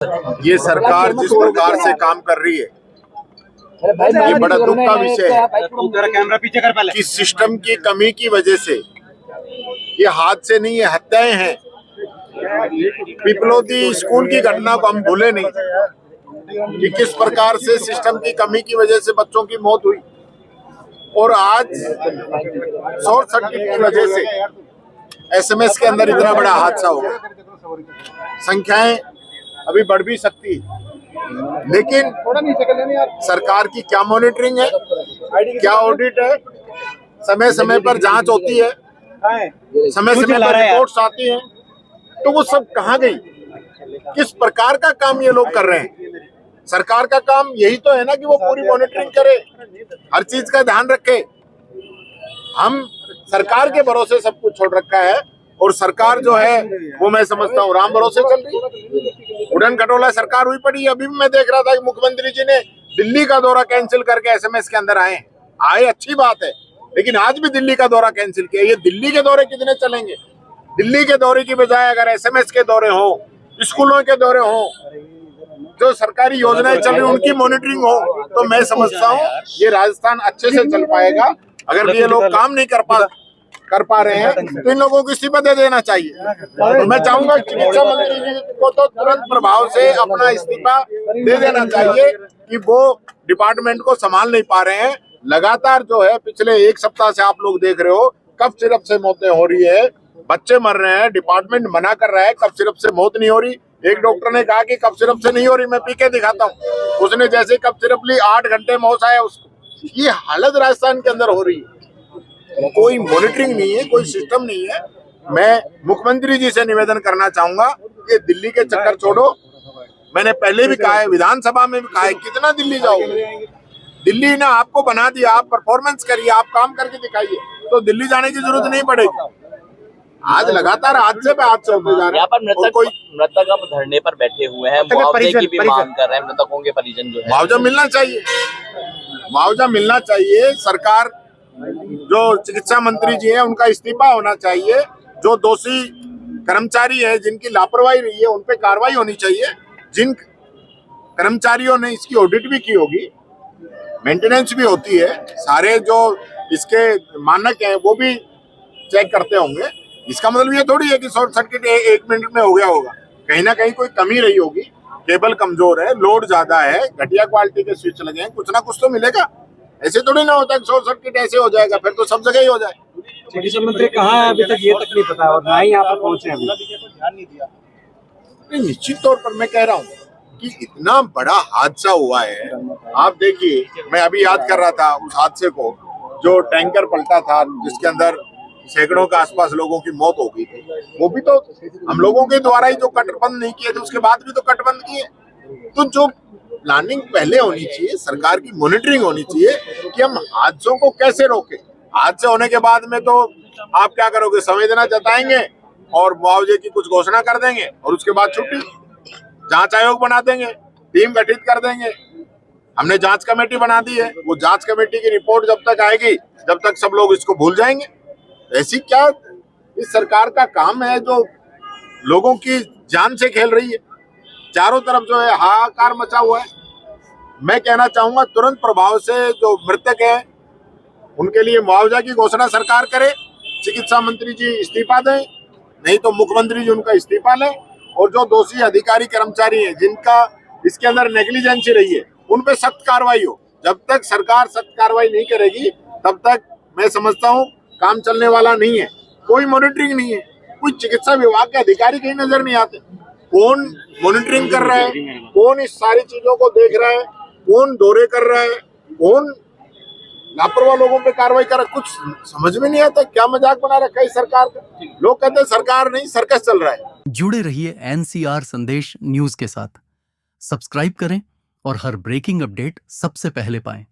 ये सरकार जिस प्रकार से काम कर रही है, ये बड़ा दुख का विषय है कि सिस्टम की कमी की वजह से ये हादसे नहीं, ये हत्याएं हैं। पिपलोदी स्कूल की घटना को हम भूले नहीं कि किस प्रकार से सिस्टम की कमी की वजह से बच्चों की मौत हुई, और आज शॉर्ट सर्किट की वजह से एसएमएस के अंदर इतना बड़ा हादसा हो गया। संख्याएं अभी बढ़ भी सकती है, लेकिन सरकार की क्या मॉनिटरिंग है, क्या ऑडिट है, समय समय पर जांच होती है, समय समय पर रिपोर्ट्स आती हैं, तो वो सब कहाँ गई? किस प्रकार का काम ये लोग कर रहे हैं? सरकार का काम यही तो है ना कि वो पूरी मॉनिटरिंग करे, हर चीज का ध्यान रखे। हम सरकार के भरोसे सब कुछ छोड़ रखा है, और सरकार जो है वो मैं समझता हूँ राम भरोसे चल रही है। उड़न खटोला सरकार हुई पड़ी है। अभी भी मैं देख रहा था कि मुख्यमंत्री जी ने दिल्ली का दौरा कैंसिल करके एसएमएस के अंदर आए, अच्छी बात है, लेकिन आज भी दिल्ली का दौरा कैंसिल किया। ये दिल्ली के दौरे कितने चलेंगे? दिल्ली के दौरे की बजाय अगर एसएमएस के दौरे हो, स्कूलों के दौरे हो, जो सरकारी योजनाएं चल रही उनकी मॉनिटरिंग हो, तो मैं समझता हूँ ये राजस्थान अच्छे से चल पाएगा। अगर ये लोग काम नहीं कर पा रहे हैं तो इन लोगों को इस्तीफा दे देना चाहिए। तो मैं चाहूंगा चिकित्सा मंत्री जी को तो तुरंत प्रभाव से अपना इस्तीफा दे देना चाहिए कि वो डिपार्टमेंट को संभाल नहीं पा रहे हैं। लगातार जो है पिछले एक सप्ताह से आप लोग देख रहे हो कफ सिरप से मौतें हो रही है, बच्चे मर रहे हैं, डिपार्टमेंट मना कर रहा है कफ सिरप से मौत नहीं हो रही। एक डॉक्टर ने कहा कि कफ सिरप से नहीं हो रही, मैं पी के दिखाता हूँ। उसने जैसे कफ सिरप ली 8 घंटे में होश आया उसको। ये हालत राजस्थान के अंदर हो रही है, कोई मॉनिटरिंग नहीं है, कोई सिस्टम नहीं है। मैं मुख्यमंत्री जी से निवेदन करना चाहूंगा कि दिल्ली के चक्कर छोड़ो। मैंने पहले भी कहा है, विधानसभा में भी कहा है, कितना दिल्ली जाओगे? दिल्ली ने आपको बना दिया, आप परफॉर्मेंस करिए, आप काम करके दिखाइए, तो दिल्ली जाने की जरूरत नहीं पड़ेगी। आज लगातार हादसे पे हादसे होते जा रहे हैं। यहाँ पर मृतक अब धरने पर बैठे हुए हैं, मुआवजे की भी मांग कर रहे हैं। मृतकों के परिजन जो है, मुआवजा मिलना चाहिए, मुआवजा मिलना चाहिए। सरकार जो चिकित्सा मंत्री जी हैं उनका इस्तीफा होना चाहिए। जो दोषी कर्मचारी है, जिनकी लापरवाही रही है, उन पे कार्रवाई होनी चाहिए। जिन कर्मचारियों ने इसकी ऑडिट भी की होगी, मेंटेनेंस भी होती है, सारे जो इसके मानक हैं वो भी चेक करते होंगे। इसका मतलब ये थोड़ी है कि शॉर्ट सर्किट 1 मिनट में हो गया होगा। कहीं ना कहीं कोई कमी रही होगी, केबल कमजोर है, लोड ज्यादा है, घटिया क्वालिटी के स्विच लगे हैं, कुछ ना कुछ तो मिलेगा। ऐसे थोड़ी ना होता है शॉर्ट सर्किट ऐसे हो जाएगा, फिर तो सब जगह ही हो जाए। चिकित्सा मंत्री कहाँ है अभी तक ये तक नहीं पता, और ना ही यहाँ पर पहुंचे अभी। निश्चित तौर पर मैं कह रहा हूँ कि इतना बड़ा हादसा हुआ है। आप देखिए, मैं अभी याद कर रहा था उस हादसे को, जो टैंकर पलटा था जिसके अंदर सैकड़ों के आसपास लोगों की मौत हो गई थी। वो भी तो हम लोगों के द्वारा ही जो कटबंद नहीं किए थे, उसके बाद भी तो कटबंद किए। तो जो प्लानिंग पहले होनी चाहिए, सरकार की मॉनिटरिंग होनी चाहिए कि हम हादसों को कैसे रोकें। हादसे होने के बाद में तो आप क्या करोगे? संवेदना जताएंगे और मुआवजे की कुछ घोषणा कर देंगे, और उसके बाद छुट्टी, जांच आयोग बना देंगे, टीम गठित कर देंगे। हमने जांच कमेटी बना दी है, वो जांच कमेटी की रिपोर्ट जब तक आएगी, जब तक सब लोग इसको भूल जाएंगे। ऐसी क्या इस सरकार का काम है जो लोगों की जान से खेल रही है? चारों तरफ जो है हाहाकार मचा हुआ है। मैं कहना चाहूंगा तुरंत प्रभाव से जो मृतक है उनके लिए मुआवजा की घोषणा सरकार करे, चिकित्सा मंत्री जी इस्तीफा दें, नहीं तो मुख्यमंत्री जी उनका इस्तीफा लें, और जो दोषी अधिकारी कर्मचारी हैं जिनका इसके अंदर नेग्लिजेंसी रही है उन पे सख्त कार्रवाई हो। जब तक सरकार सख्त कार्रवाई नहीं करेगी तब तक मैं समझता हूँ काम चलने वाला नहीं है। कोई मॉनिटरिंग नहीं है, कोई चिकित्सा विभाग के अधिकारी कहीं नजर नहीं आते। कौन मॉनिटरिंग कर रहा है, कौन इस सारी चीजों को देख रहा है, कौन दौरे कर रहा है, कौन लापरवाह लोगों पे कार्रवाई कर रहा है, कुछ समझ में नहीं आता। क्या मजाक बना रखा है इस सरकार का? लोग कहते हैं सरकार नहीं, सर्कस चल रहा है। जुड़े रहिए एनसीआर संदेश न्यूज के साथ, सब्सक्राइब करें और हर ब्रेकिंग अपडेट सबसे पहले पाएं।